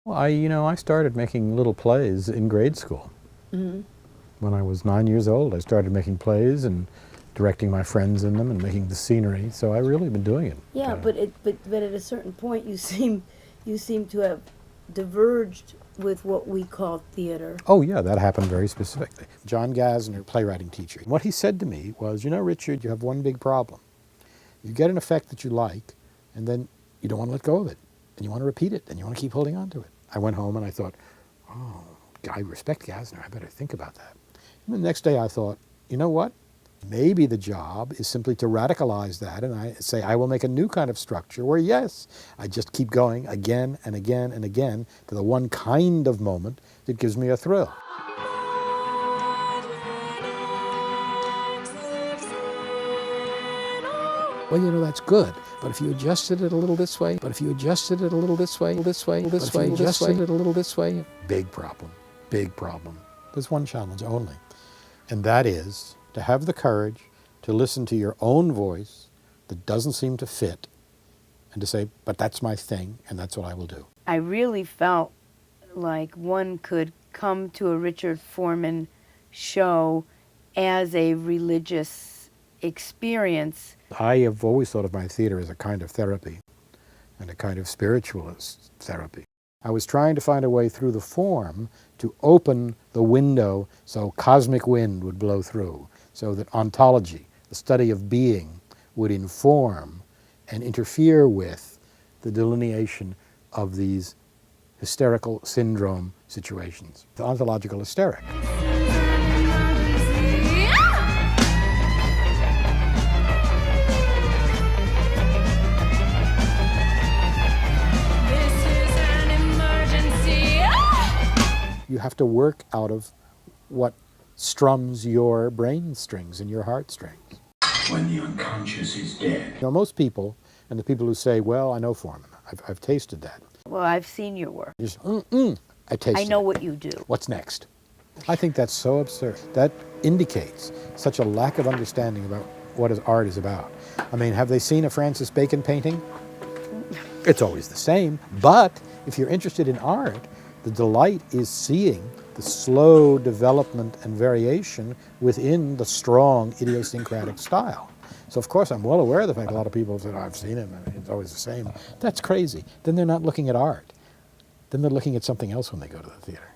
Well, I started making little plays in grade school. Mm-hmm. When I was 9 years old, I started making plays and directing my friends in them and making the scenery. So I really been doing it. Yeah, but at a certain point, you seem to have diverged with what we call theater. Oh yeah, that happened very specifically. John Gassner, playwriting teacher, what he said to me was, Richard, you have one big problem. You get an effect that you like, and then you don't want to let go of it, and you want to repeat it, and you want to keep holding on to it. I went home and I thought, oh, I respect Gassner, I better think about that. And the next day I thought, you know what? Maybe the job is simply to radicalize that, and I say I will make a new kind of structure where, yes, I just keep going again and again and again to the one kind of moment that gives me a thrill. Well, that's good, but if you adjusted it a little this way, but if you adjusted it a little this way, this way, this way, adjusted it a little this way, big problem, big problem. There's one challenge only, and that is to have the courage to listen to your own voice that doesn't seem to fit and to say, but that's my thing and that's what I will do. I really felt like one could come to a Richard Foreman show as a religious experience. I have always thought of my theater as a kind of therapy and a kind of spiritualist therapy. I was trying to find a way through the form to open the window so cosmic wind would blow through, so that ontology, the study of being, would inform and interfere with the delineation of these hysterical syndrome situations, the ontological hysteric. You have to work out of what strums your brain strings and your heart strings. When the unconscious is dead. Most people, and the people who say, well, I know Foreman, I've tasted that. Well, I've seen your work. Just, I tasted I know it. what you do. What's next? I think that's so absurd. That indicates such a lack of understanding about what art is about. I mean, have they seen a Francis Bacon painting? It's always the same, but if you're interested in art, the delight is seeing the slow development and variation within the strong idiosyncratic style. So of course I'm well aware of the fact a lot of people say, oh, I've seen him, and it's always the same. That's crazy. Then they're not looking at art. Then they're looking at something else when they go to the theater.